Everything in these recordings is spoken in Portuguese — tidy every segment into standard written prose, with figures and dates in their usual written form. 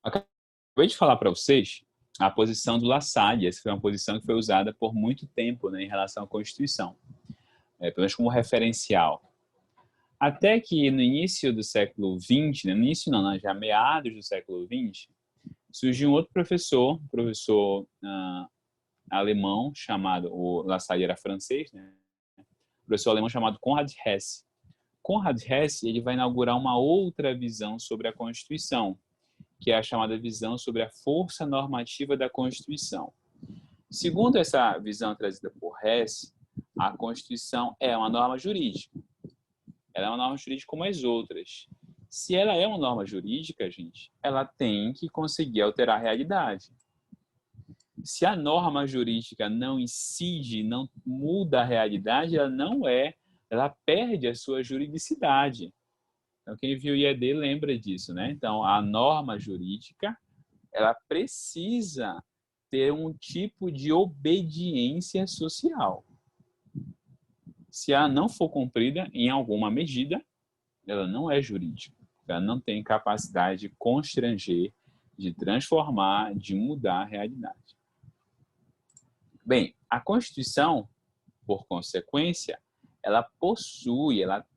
Acabei de falar para vocês a posição do La Salle. Essa foi uma posição que foi usada por muito tempo, né, em relação à Constituição, pelo menos como referencial. Até que no início do século XX, né, no início não, já meados do século XX, surgiu um outro professor alemão, chamado, o La Salle era francês, né, professor alemão chamado Konrad Hess. Konrad Hess, ele vai inaugurar uma outra visão sobre a Constituição, que é a chamada visão sobre a força normativa da Constituição. Segundo essa visão trazida por Hess, a Constituição é uma norma jurídica. Ela é uma norma jurídica como as outras. Se ela é uma norma jurídica, gente, ela tem que conseguir alterar a realidade. Se a norma jurídica não incide, não muda a realidade, ela perde a sua juridicidade. Então, quem viu o IED lembra disso, né? Então, a norma jurídica, ela precisa ter um tipo de obediência social. Se ela não for cumprida em alguma medida, ela não é jurídica. Ela não tem capacidade de constranger, de transformar, de mudar a realidade. Bem, a Constituição, por consequência, ela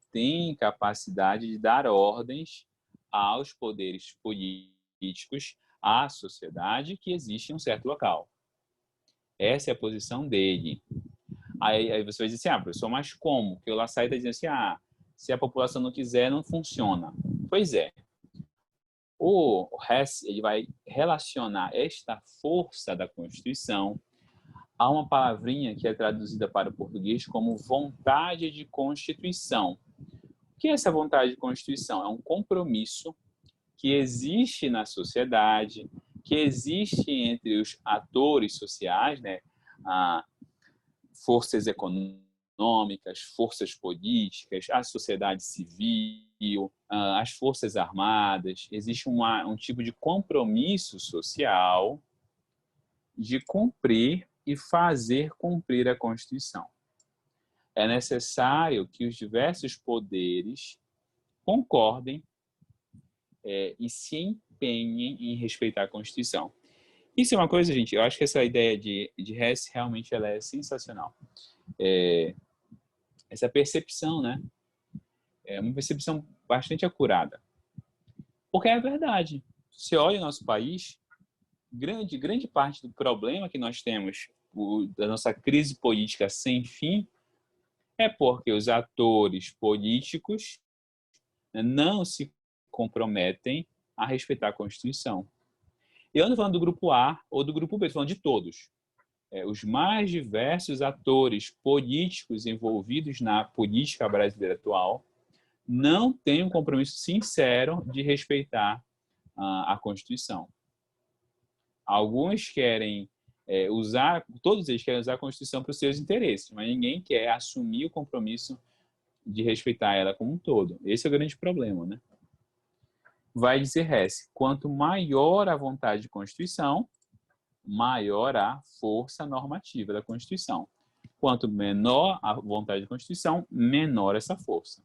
tem capacidade de dar ordens aos poderes políticos, à sociedade que existe em um certo local. Essa é a posição dele. Aí você vai dizer assim, professor, mas como? Porque o La Salle está dizendo assim, se a população não quiser, não funciona. Pois é. O Hess, ele vai relacionar esta força da Constituição a uma palavrinha que é traduzida para o português como vontade de constituição. O que é essa vontade de constituição? É um compromisso que existe na sociedade, que existe entre os atores sociais, né? Forças econômicas, forças políticas, a sociedade civil, as forças armadas. Existe um tipo de compromisso social de cumprir e fazer cumprir a Constituição. É necessário que os diversos poderes concordem e se empenhem em respeitar a Constituição. Isso é uma coisa, gente, eu acho que essa ideia de Hess realmente ela é sensacional. Essa percepção, né? É uma percepção bastante acurada. Porque é verdade. Se olha o nosso país, grande parte do problema que nós temos, da nossa crise política sem fim, é porque os atores políticos não se comprometem a respeitar a Constituição. Eu não estou falando do grupo A ou do grupo B, estou falando de todos. Os mais diversos atores políticos envolvidos na política brasileira atual não têm um compromisso sincero de respeitar a Constituição. Alguns querem todos eles querem usar a Constituição para os seus interesses, mas ninguém quer assumir o compromisso de respeitar ela como um todo. Esse é o grande problema, né? Vai dizer Hess, quanto maior a vontade de Constituição, maior a força normativa da Constituição. Quanto menor a vontade de Constituição, menor essa força.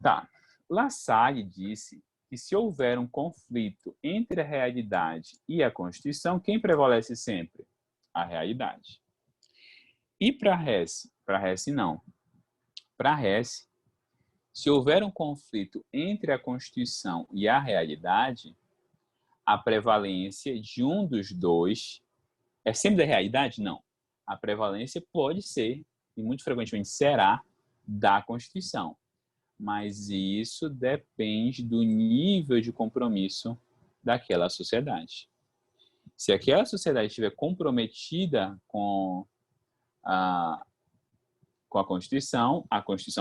Tá. La Salle disse que se houver um conflito entre a realidade e a Constituição, quem prevalece sempre? A realidade. E para Hess? Para Hess, não. Para Hess, se houver um conflito entre a Constituição e a realidade, a prevalência de um dos dois é sempre da realidade? Não. A prevalência pode ser, e muito frequentemente será, da Constituição. Mas isso depende do nível de compromisso daquela sociedade. Se aquela sociedade estiver comprometida com a Constituição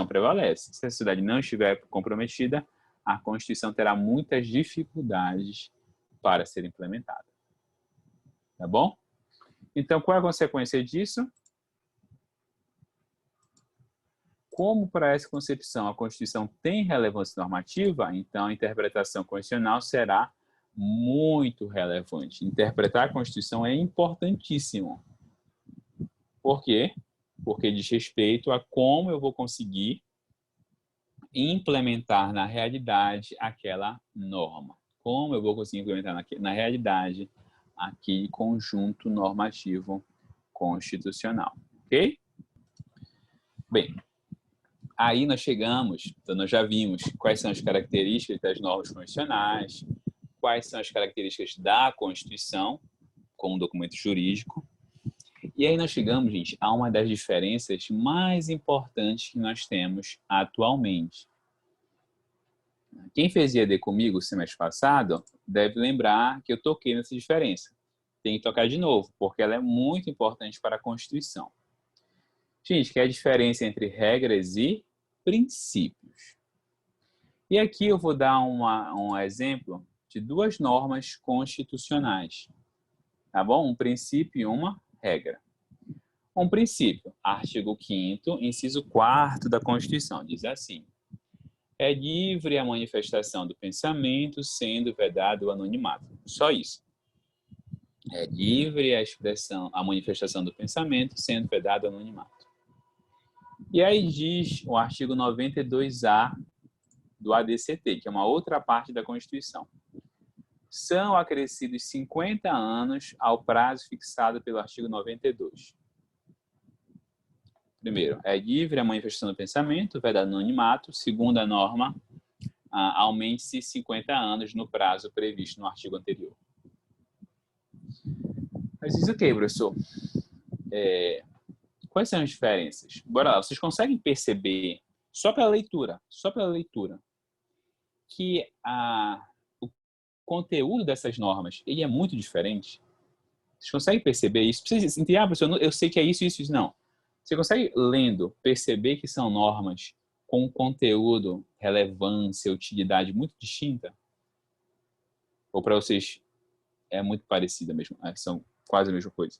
prevalece. Se a sociedade não estiver comprometida, a Constituição terá muitas dificuldades para ser implementada. Tá bom? Então, qual é a consequência disso? Como para essa concepção a Constituição tem relevância normativa, então a interpretação constitucional será muito relevante. Interpretar a Constituição é importantíssimo. Por quê? Porque diz respeito a como eu vou conseguir implementar na realidade aquela norma. como eu vou conseguir implementar na realidade aquele conjunto normativo constitucional, ok? Bem, aí nós chegamos, então nós já vimos quais são as características das normas constitucionais, quais são as características da Constituição como documento jurídico. E aí nós chegamos, gente, a uma das diferenças mais importantes que nós temos atualmente. Quem fez IAD comigo o semestre passado deve lembrar que eu toquei nessa diferença. Tem que tocar de novo, porque ela é muito importante para a Constituição. Gente, que é a diferença entre regras e princípios. E aqui eu vou dar um exemplo de duas normas constitucionais. Tá bom? Um princípio e uma regra. Um princípio, artigo 5º, inciso 4º da Constituição, diz assim: é livre a manifestação do pensamento, sendo vedado o anonimato. Só isso. É livre a manifestação do pensamento, sendo vedado o anonimato. E aí diz o artigo 92A do ADCT, que é uma outra parte da Constituição. São acrescidos 50 anos ao prazo fixado pelo artigo 92. Primeiro, é livre a manifestação do pensamento, vedado anonimato. Segunda norma, aumente-se 50 anos no prazo previsto no artigo anterior. Mas diz o que, professor? Quais são as diferenças? Bora lá, vocês conseguem perceber, só pela leitura, que o conteúdo dessas normas ele é muito diferente? Vocês conseguem perceber isso? Vocês entendem, professor, eu sei que é isso, isso, isso. Não. Você consegue, lendo, perceber que são normas com conteúdo, relevância, utilidade muito distinta? Ou para vocês é muito parecida mesmo? São quase a mesma coisa?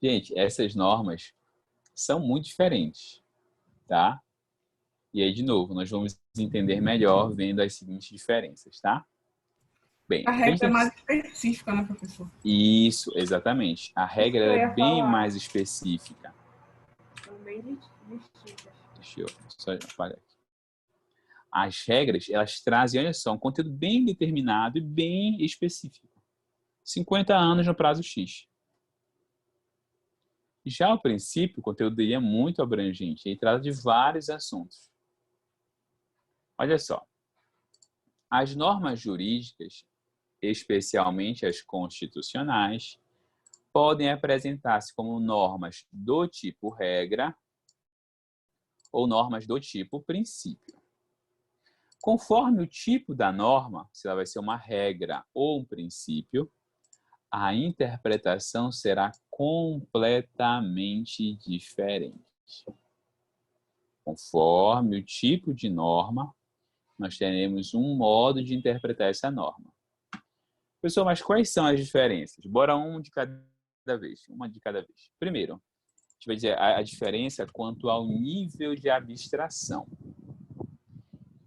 Gente, essas normas são muito diferentes, tá? E aí, de novo, nós vamos entender melhor vendo as seguintes diferenças, tá? Bem, a regra é mais específica, né, professor? Isso, exatamente. A regra é bem mais específica. São bem distintas. Deixa eu só apagar aqui. As regras, elas trazem, olha só, um conteúdo bem determinado e bem específico. 50 anos no prazo X. Já o princípio, o conteúdo dele é muito abrangente. Ele trata de vários assuntos. Olha só. As normas jurídicas, especialmente as constitucionais, podem apresentar-se como normas do tipo regra ou normas do tipo princípio. Conforme o tipo da norma, se ela vai ser uma regra ou um princípio, a interpretação será completamente diferente. Conforme o tipo de norma, nós teremos um modo de interpretar essa norma. Pessoal, mas quais são as diferenças? Bora uma de cada vez. Primeiro, a gente vai dizer a diferença quanto ao nível de abstração,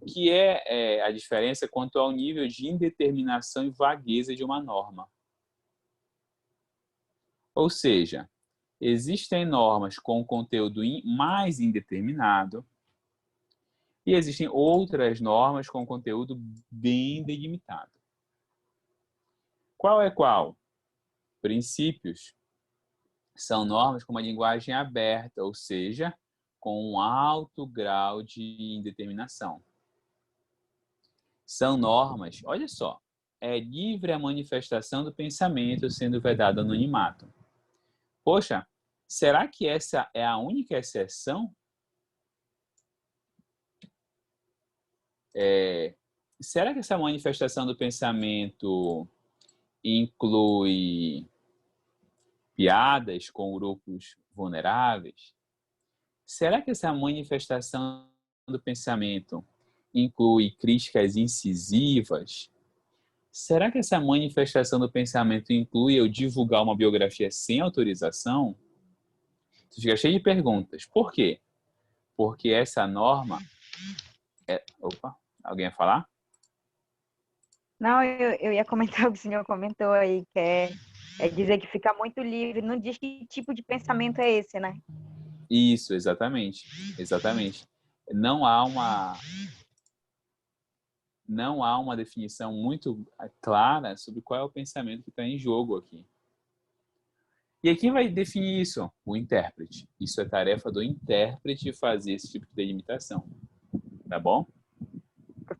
que é a diferença quanto ao nível de indeterminação e vagueza de uma norma. Ou seja, existem normas com conteúdo mais indeterminado e existem outras normas com conteúdo bem delimitado. Qual é qual? Princípios são normas com uma linguagem aberta, ou seja, com um alto grau de indeterminação. São normas, olha só, é livre a manifestação do pensamento sendo vedado anonimato. Poxa, será que essa é a única exceção? Será que essa manifestação do pensamento inclui piadas com grupos vulneráveis? Será que essa manifestação do pensamento inclui críticas incisivas? Será que essa manifestação do pensamento inclui eu divulgar uma biografia sem autorização? Você fica cheio de perguntas. Por quê? Porque essa norma... Opa, alguém ia falar? Não, eu ia comentar o que o senhor comentou aí, que é dizer que fica muito livre, não diz que tipo de pensamento é esse, né? Isso, exatamente. Exatamente. não há uma definição muito clara sobre qual é o pensamento que está em jogo aqui. E quem vai definir isso? O intérprete. Isso é tarefa do intérprete fazer esse tipo de delimitação. Tá bom?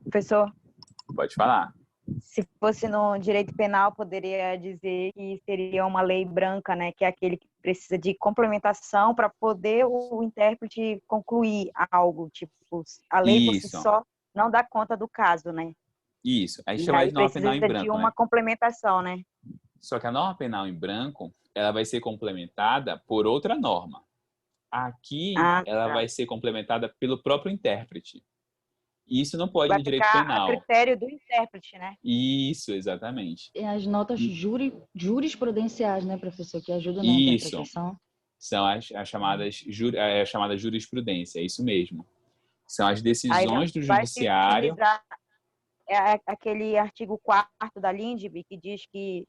Professor, Pode falar. se fosse no direito penal, poderia dizer que seria uma lei branca, né? Que é aquele que precisa de complementação para poder o intérprete concluir algo. Tipo, a lei por si Isso. só não dá conta do caso, né? Isso. A gente E chama aí de norma penal precisa em de branco, uma né? complementação, né? Só que a norma penal em branco, ela vai ser complementada por outra norma. Aqui, Ah, ela tá. vai ser complementada pelo próprio intérprete. E isso não pode Vai no direito ficar a penal. critério do intérprete, né? Isso, exatamente. Tem as notas jurisprudenciais, né, professor, que ajudam na Isso. interpretação. São as chamadas a chamada jurisprudência, é isso mesmo. São as Aí decisões do vai se judiciário. utilizar aquele artigo 4º da LINDB, que diz que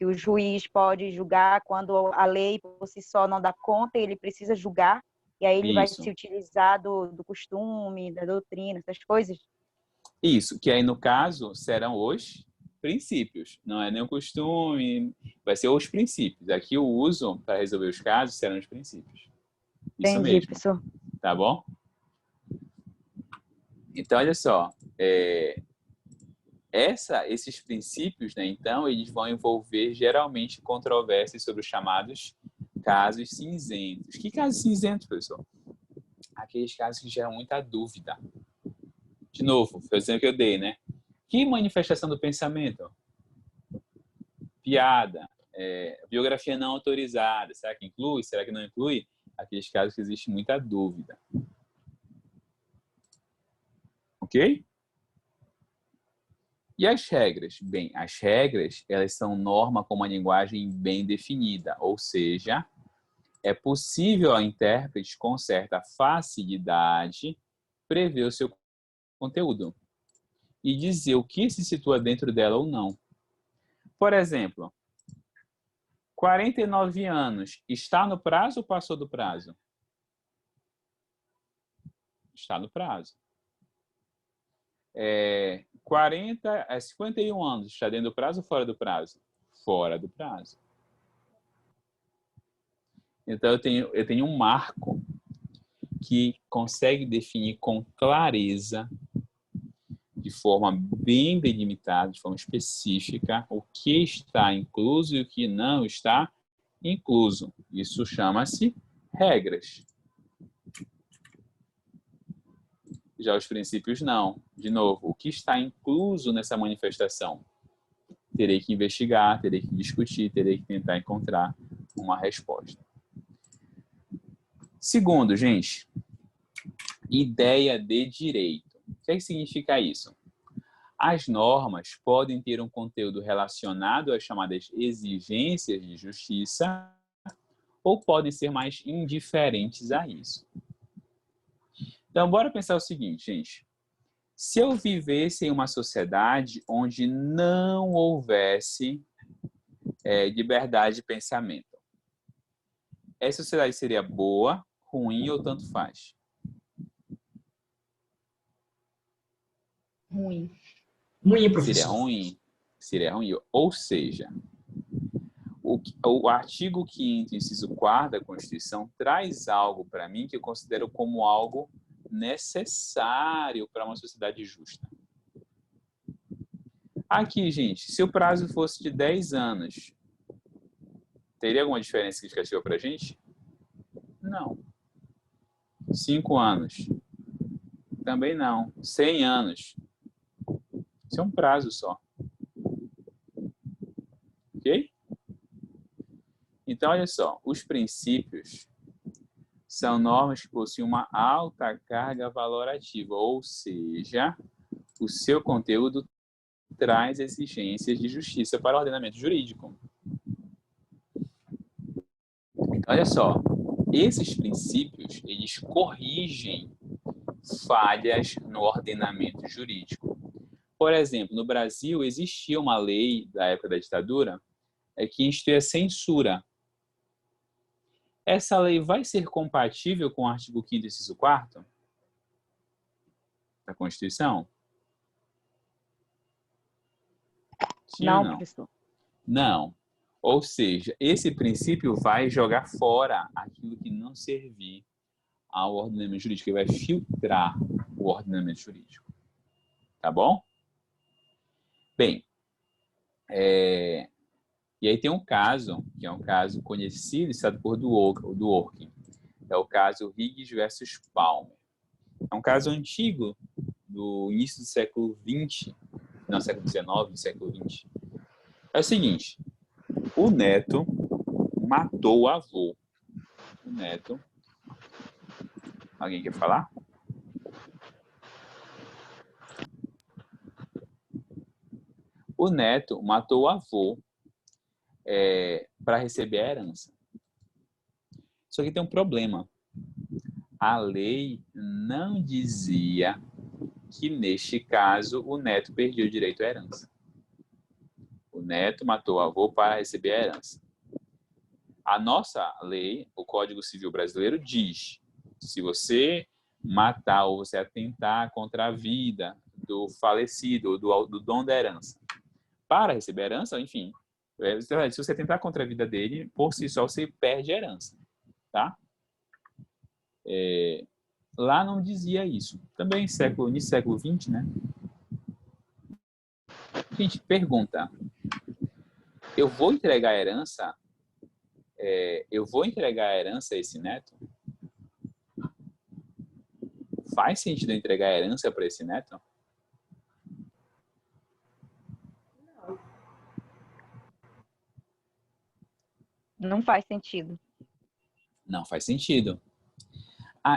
o juiz pode julgar quando a lei por si só não dá conta, ele precisa julgar, e aí ele vai se Isso. utilizar do costume, da doutrina, essas coisas. Isso, que aí no caso serão os princípios, não é nem o costume, vai ser os princípios. Aqui o uso para resolver os casos serão os princípios. Isso Entendi, mesmo, professor. tá bom? Então, olha só, esses princípios, né, então, eles vão envolver geralmente controvérsias sobre os chamados casos cinzentos. Que casos cinzentos, professor? Aqueles casos que geram muita dúvida. De novo, foi o exemplo que eu dei, né? Que manifestação do pensamento? Piada, biografia não autorizada, será que inclui? Será que não inclui? Aqueles casos que existe muita dúvida. Ok? E as regras? Bem, as regras, elas são norma com uma linguagem bem definida, ou seja, é possível ao intérprete, com certa facilidade, prever o seu conteúdo e dizer o que se situa dentro dela ou não. Por exemplo, 49 anos, está no prazo ou passou do prazo? Está no prazo. 51 anos, está dentro do prazo ou fora do prazo? Fora do prazo. Então, eu tenho um marco que consegue definir com clareza, de forma bem delimitada, de forma específica, o que está incluso e o que não está incluso. Isso chama-se regras. Já os princípios não. De novo, o que está incluso nessa manifestação? Terei que investigar, terei que discutir, terei que tentar encontrar uma resposta. Segundo, gente, ideia de direito. O que significa isso? As normas podem ter um conteúdo relacionado às chamadas exigências de justiça ou podem ser mais indiferentes a isso. Então, bora pensar o seguinte, gente. Se eu vivesse em uma sociedade onde não houvesse liberdade de pensamento, essa sociedade seria boa, ruim ou tanto faz? Ruim. Ruim, Seria professor. ruim? Seria ruim. Ou seja, o artigo 5º, inciso 4º da Constituição traz algo para mim que eu considero como algo necessário para uma sociedade justa. Aqui, gente, se o prazo fosse de 10 anos, teria alguma diferença significativa para a gente? Não. 5 anos? Também não. 100 anos? Isso é um prazo só. Ok? Então, olha só, os princípios são normas que possuem uma alta carga valorativa, ou seja, o seu conteúdo traz exigências de justiça para o ordenamento jurídico. Então, olha só, esses princípios, eles corrigem falhas no ordenamento jurídico. Por exemplo, no Brasil existia uma lei da época da ditadura que instituía censura. Essa lei vai ser compatível com o artigo 5º, inciso 4º? da Constituição? Sim Não, ou não? professor. Não. Ou seja, esse princípio vai jogar fora aquilo que não servir ao ordenamento jurídico, ele vai filtrar o ordenamento jurídico. Tá bom? Bem, e aí tem um caso, que é um caso conhecido, citado por Dworkin. É o caso Higgs versus Palmer. É um caso antigo, do início do século XX, não, século XIX, do século XX. É o seguinte, o neto matou o avô. O neto... Alguém quer falar? O neto matou o avô para receber a herança. Só que tem um problema. A lei não dizia que, neste caso, o neto perdia o direito à herança. O neto matou o avô para receber a herança. A nossa lei, o Código Civil Brasileiro, diz: se você matar ou você atentar contra a vida do falecido ou do dono da herança para receber a herança, enfim, se você atentar contra a vida dele, por si só você perde a herança, tá? Lá não dizia isso. Também início do século XX, né? Gente, pergunta: eu vou entregar a herança? Eu vou entregar a herança a esse neto? Faz sentido eu entregar a herança para esse neto? Não faz sentido. Não faz sentido.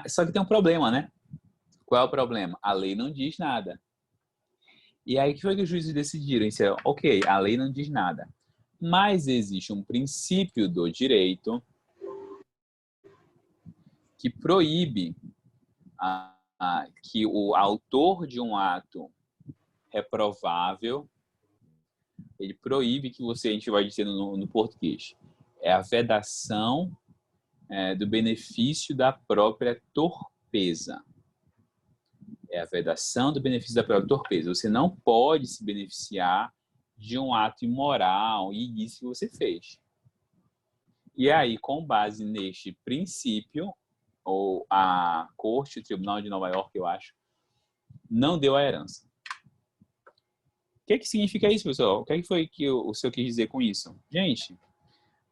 Só que tem um problema, né? Qual é o problema? A lei não diz nada. E aí, o que foi que os juízes decidiram? Eles disseram, ok, a lei não diz nada. Mas existe um princípio do direito que proíbe que o autor de um ato reprovável, ele proíbe que você, a gente vai dizer no português, é a vedação do benefício da própria torpeza. É a vedação do benefício da própria torpeza. Você não pode se beneficiar de um ato imoral e ilícito que você fez. E aí, com base neste princípio, ou a Corte, o Tribunal de Nova York, eu acho, não deu a herança. O que significa isso, pessoal? O que foi que o senhor quis dizer com isso? Gente,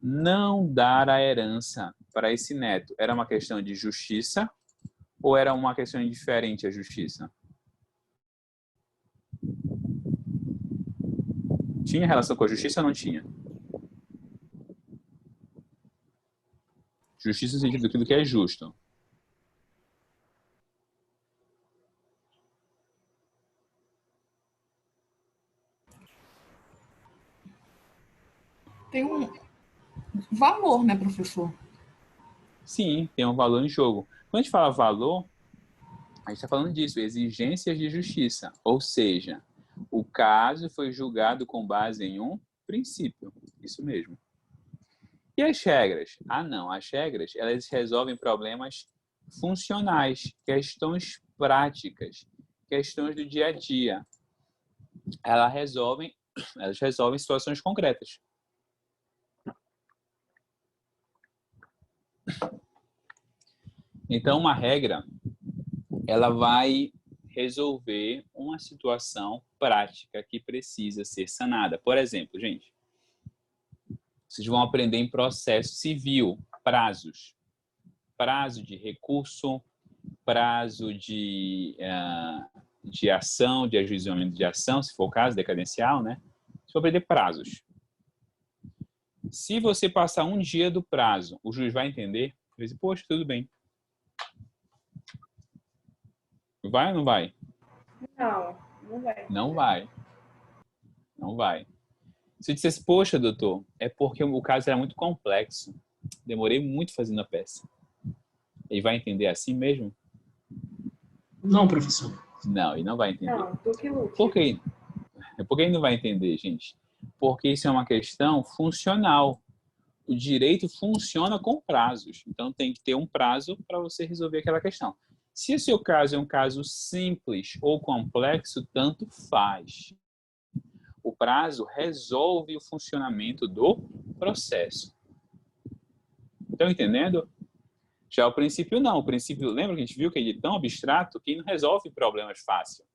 não dar a herança para esse neto era uma questão de justiça ou era uma questão indiferente à justiça? Tinha relação com a justiça ou não tinha? Justiça no sentido daquilo que é justo. Tem um valor, né, professor? Sim, tem um valor em jogo. Quando a gente fala valor, a gente está falando disso, exigências de justiça. Ou seja, o caso foi julgado com base em um princípio. Isso mesmo. E as regras? Não. As regras, elas resolvem problemas funcionais, questões práticas, questões do dia a dia. Elas resolvem situações concretas. Então, uma regra, ela vai resolver uma situação prática que precisa ser sanada. Por exemplo, gente, vocês vão aprender em processo civil, prazos. Prazo de recurso, prazo de ação, de ajuizamento de ação, se for o caso, decadencial, né? Você vai aprender prazos. Se você passar um dia do prazo, o juiz vai entender? Vai dizer, poxa, tudo bem. Vai ou não vai? Não, não vai. Não vai. Não vai. Se eu dissesse, poxa, doutor, é porque o caso era muito complexo. Demorei muito fazendo a peça. Ele vai entender assim mesmo? Não, professor. Não, ele não vai entender. Não, tu que lute. Por quê? Por que ele não vai entender, gente? Porque isso é uma questão funcional. O direito funciona com prazos. Então, tem que ter um prazo para você resolver aquela questão. Se o seu caso é um caso simples ou complexo, tanto faz. O prazo resolve o funcionamento do processo. Estão entendendo? Já o princípio não. O princípio, lembra que a gente viu que ele é tão abstrato que não resolve problemas fácil.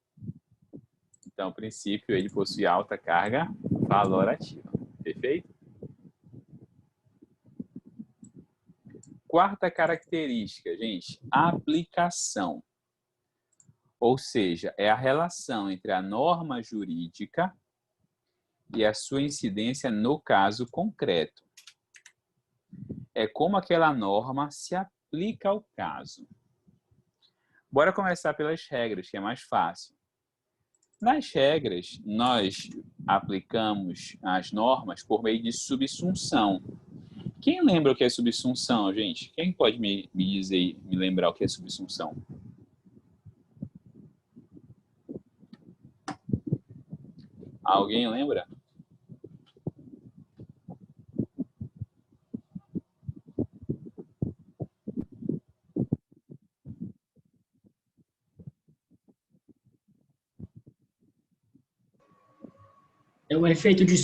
Então, o princípio, ele possui alta carga valorativa. Perfeito? Quarta característica, gente, aplicação. Ou seja, é a relação entre a norma jurídica e a sua incidência no caso concreto. É como aquela norma se aplica ao caso. Bora começar pelas regras, que é mais fácil. Nas regras, nós aplicamos as normas por meio de subsunção. Quem lembra o que é subsunção, gente? Quem pode me dizer, me lembrar o que é subsunção? Alguém lembra? É o efeito de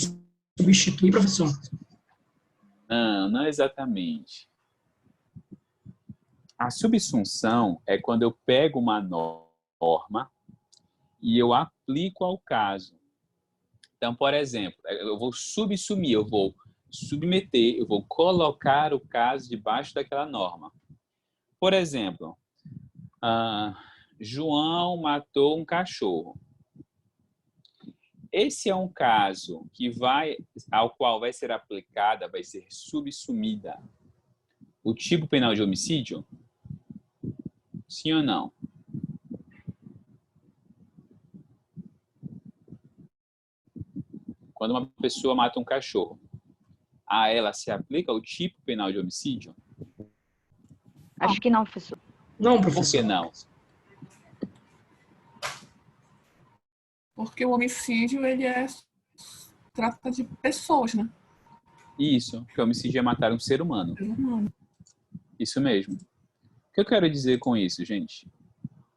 substituir, professor? Não exatamente. A subsunção é quando eu pego uma norma e eu aplico ao caso. Então, por exemplo, eu vou subsumir, eu vou submeter, eu vou colocar o caso debaixo daquela norma. Por exemplo, João matou um cachorro. Esse é um caso ao qual vai ser aplicada, vai ser subsumida o tipo penal de homicídio? Sim ou não? Quando uma pessoa mata um cachorro, a ela se aplica o tipo penal de homicídio? Acho que não, professor. Não, Por professor. que não? Porque o homicídio, trata de pessoas, né? Isso, porque o homicídio é matar um ser humano. Uhum. Isso mesmo. O que eu quero dizer com isso, gente?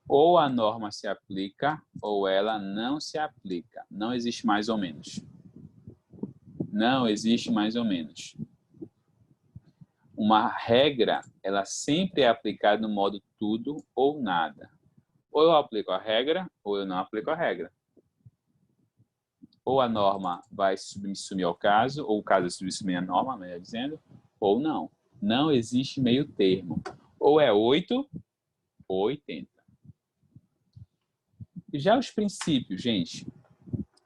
Ou a norma se aplica, ou ela não se aplica. Não existe mais ou menos. Não existe mais ou menos. Uma regra, ela sempre é aplicada no modo tudo ou nada. Ou eu aplico a regra, ou eu não aplico a regra. Ou a norma vai subsumir ao caso, ou o caso vai subsumir a norma, melhor dizendo, ou não. Não existe meio termo. Ou é 8 ou 80. Já os princípios, gente,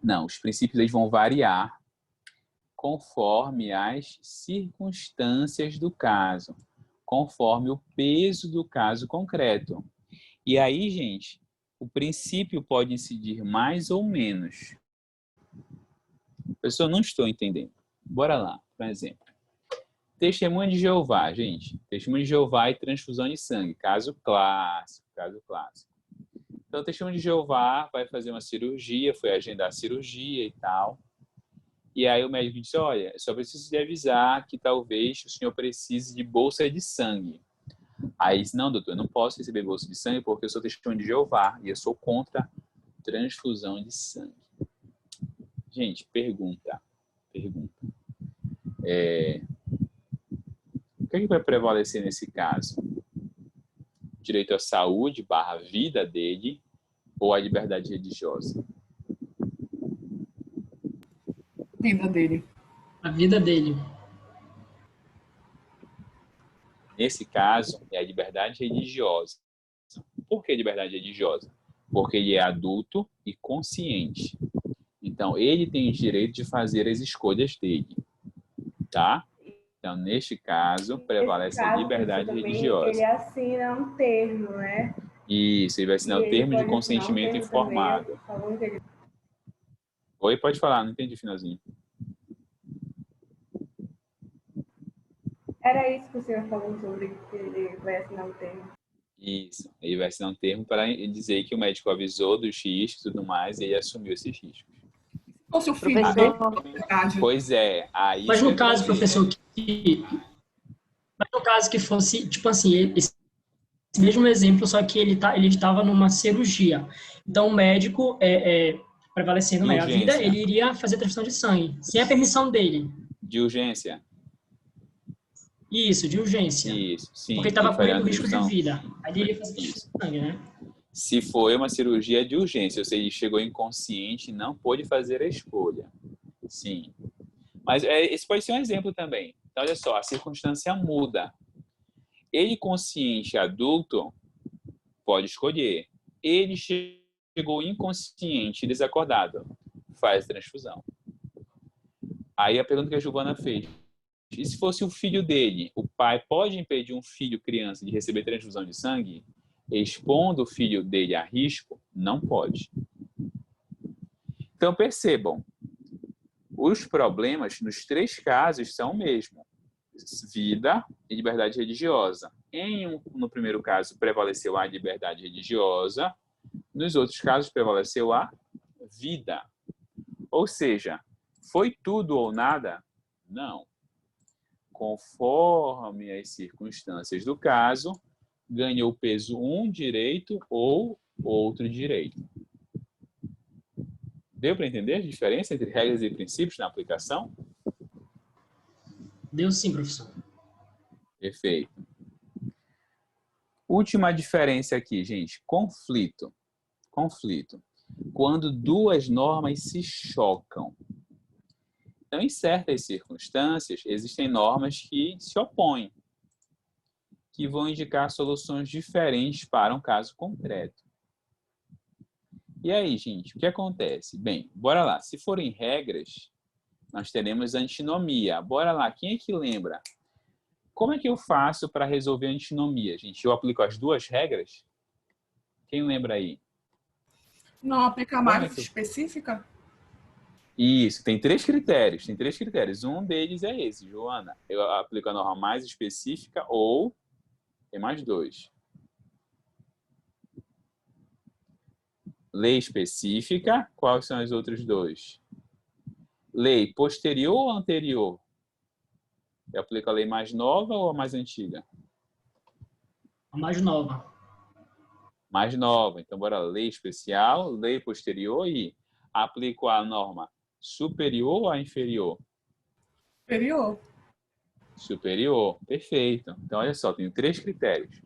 não, os princípios eles vão variar conforme as circunstâncias do caso, conforme o peso do caso concreto. E aí, gente, o princípio pode incidir mais ou menos. Pessoal, não estou entendendo. Bora lá, por exemplo. Testemunha de Jeová, gente. Testemunha de Jeová e transfusão de sangue. Caso clássico, caso clássico. Então, o testemunho de Jeová vai fazer uma cirurgia, foi agendar a cirurgia e tal. E aí o médico disse, olha, só preciso te avisar que talvez o senhor precise de bolsa de sangue. Aí disse, não, doutor, eu não posso receber bolsa de sangue porque eu sou testemunho de Jeová e eu sou contra transfusão de sangue. Gente, pergunta. O que vai prevalecer nesse caso? Direito à saúde / vida dele ou a liberdade religiosa? Vida dele. A vida dele. Nesse caso, é a liberdade religiosa. Por que liberdade religiosa? Porque ele é adulto e consciente. Então, ele tem o direito de fazer as escolhas dele. Tá? Então, neste caso, prevalece a liberdade religiosa. Ele assina um termo, né? Isso, ele vai assinar o termo de consentimento informado. Oi, pode falar, não entendi o finalzinho. Era isso que o senhor falou sobre que ele vai assinar um termo. Isso, ele vai assinar um termo para dizer que o médico avisou dos riscos e tudo mais e ele assumiu esses riscos. Ou seu filho Professor. Pois é, aí... Mas no caso, professor, que fosse, tipo assim, esse mesmo exemplo, só que ele estava numa cirurgia. Então, o médico, prevalecendo, né, a vida, Urgência. ele iria fazer transfusão de sangue, sem a permissão dele. De urgência. Isso, de urgência. Isso, Porque sim. ele Ele estava faria uma correndo risco de transfusão. vida. Aí ele iria fazer transfusão Isso. de sangue, né? Se foi uma cirurgia de urgência, ou seja, ele chegou inconsciente e não pôde fazer a escolha. Sim. Mas esse pode ser um exemplo também. Então, olha só, a circunstância muda. Ele consciente adulto pode escolher. Ele chegou inconsciente, desacordado, faz a transfusão. Aí a pergunta que a Giovana fez: e se fosse o filho dele, o pai pode impedir um filho criança de receber transfusão de sangue, expondo o filho dele a risco? Não pode. Então percebam, os problemas nos três casos são o mesmo: vida e liberdade religiosa. No primeiro caso prevaleceu a liberdade religiosa, nos outros casos prevaleceu a vida. Ou seja, foi tudo ou nada? Não. Conforme as circunstâncias do caso, ganhou peso um direito ou outro direito. Deu para entender a diferença entre regras e princípios na aplicação? Deu sim, professor. Perfeito. Última diferença aqui, gente. Conflito. Conflito. Quando duas normas se chocam. Então, em certas circunstâncias, existem normas que se opõem, que vão indicar soluções diferentes para um caso concreto. E aí, gente, o que acontece? Bem, bora lá. Se forem regras, nós teremos antinomia. Bora lá, quem é que lembra? Como é que eu faço para resolver antinomia, gente? Eu aplico as duas regras? Quem lembra aí? Não aplica mais específica? Isso, tem três critérios. Tem três critérios. Um deles é esse, Joana. Eu aplico a norma mais específica ou tem mais dois. Lei específica, quais são os outros dois? Lei posterior ou anterior? Eu aplico a lei mais nova ou a mais antiga? A mais nova. Mais nova. Então, bora lá. Lei especial, lei posterior e aplico a norma superior ou a inferior? Superior. Superior. Perfeito. Então, olha só, tenho três critérios.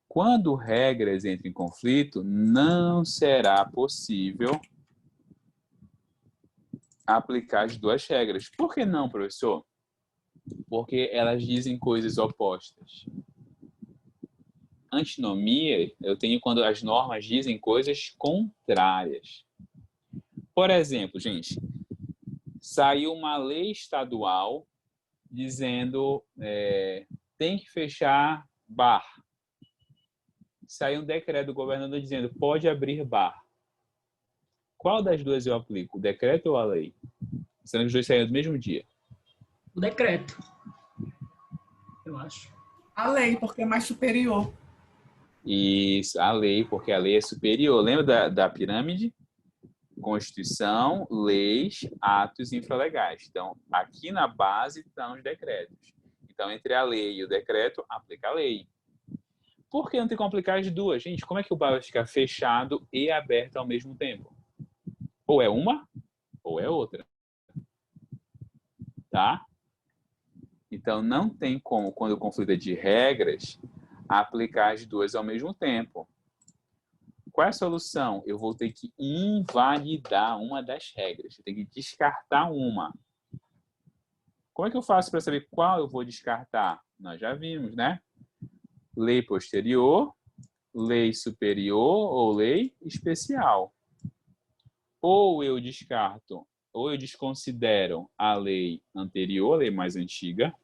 Quando regras entram em conflito, não será possível aplicar as duas regras. Por que não, professor? Porque elas dizem coisas opostas. Antinomia eu tenho quando as normas dizem coisas contrárias. Por exemplo, gente, saiu uma lei estadual dizendo tem que fechar bar. Saiu um decreto do governador dizendo pode abrir bar. Qual das duas eu aplico? O decreto ou a lei? Sendo que os dois saíram no mesmo dia. O decreto. Eu acho. A lei, porque é mais superior. Isso, a lei, porque a lei é superior. Lembra da pirâmide? Constituição, leis, atos infralegais. Então, aqui na base estão os decretos. Então, entre a lei e o decreto, aplica a lei. Por que não tem como aplicar as duas? Gente, como é que o bar vai ficar fechado e aberto ao mesmo tempo? Ou é uma, ou é outra. Tá? Então, não tem como, quando o conflito é de regras, aplicar as duas ao mesmo tempo. Qual é a solução? Eu vou ter que invalidar uma das regras. Eu tenho que descartar uma. Como é que eu faço para saber qual eu vou descartar? Nós já vimos, né? Lei posterior, lei superior ou lei especial. Ou eu descarto, ou eu desconsidero a lei anterior, a lei mais antiga,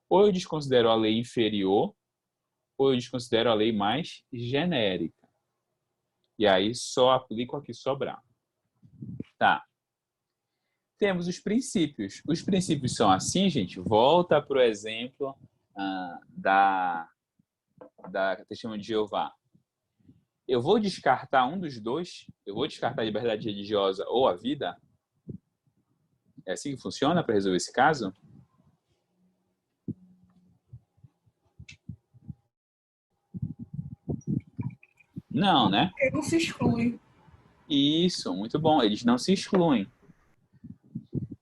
ou eu desconsidero a lei inferior, ou eu desconsidero a lei mais genérica. E aí só aplico a que sobrar. Tá. Temos os princípios. Os princípios são assim, gente. Volta para o exemplo da Testemunha de Jeová. Eu vou descartar um dos dois? Eu vou descartar a liberdade religiosa ou a vida? É assim que funciona para resolver esse caso? Não, né? Porque não se exclui. Isso, muito bom. Eles não se excluem.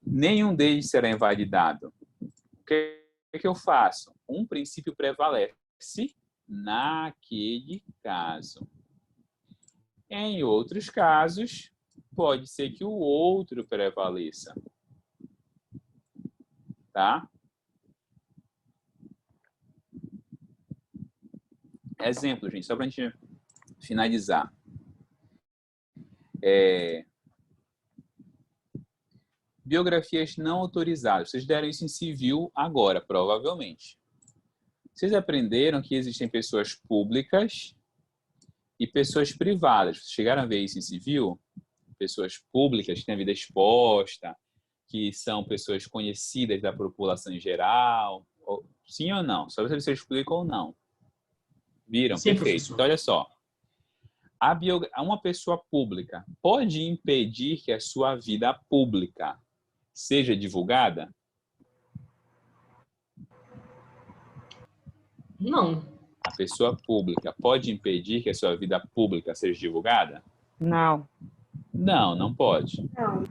Nenhum deles será invalidado. O que eu faço? Um princípio prevalece naquele caso. Em outros casos, pode ser que o outro prevaleça. Tá? Exemplo, gente, só para a gente finalizar. Biografias não autorizadas. Vocês deram isso em civil agora, provavelmente. Vocês aprenderam que existem pessoas públicas e pessoas privadas. Vocês chegaram a ver isso em civil? Pessoas públicas que têm a vida exposta, que são pessoas conhecidas da população em geral. Sim ou não? Só você explica ou não. Viram? Sim, Perfeito. professor. Então, olha só. Uma pessoa pública pode impedir que a sua vida pública seja divulgada? Não. A pessoa pública pode impedir que a sua vida pública seja divulgada? Não. Não, não pode. Não.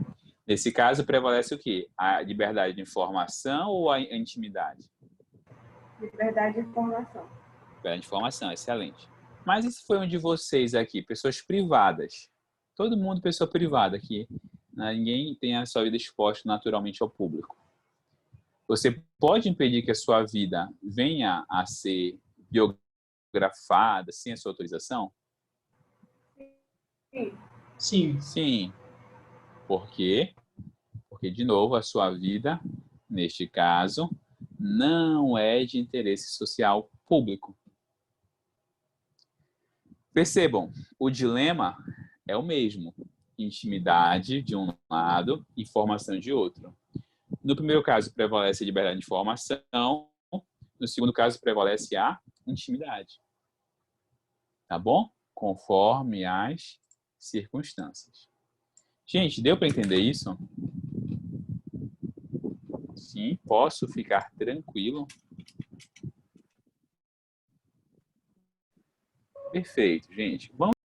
Nesse caso, prevalece o quê? A liberdade de informação ou a intimidade? Liberdade de informação. Liberdade de informação, excelente. Mas e se foi um de vocês aqui, pessoas privadas? Todo mundo pessoa privada aqui. Né? Ninguém tem a sua vida exposta naturalmente ao público. Você pode impedir que a sua vida venha a ser biografada sem a sua autorização? Sim. Sim. Sim. Por quê? Porque, de novo, a sua vida, neste caso, não é de interesse social público. Percebam, o dilema é o mesmo. Intimidade de um lado, informação de outro. No primeiro caso, prevalece a liberdade de informação. No segundo caso, prevalece a intimidade. Tá bom? Conforme as circunstâncias. Gente, deu para entender isso? Sim, posso ficar tranquilo? Perfeito, gente. Vamos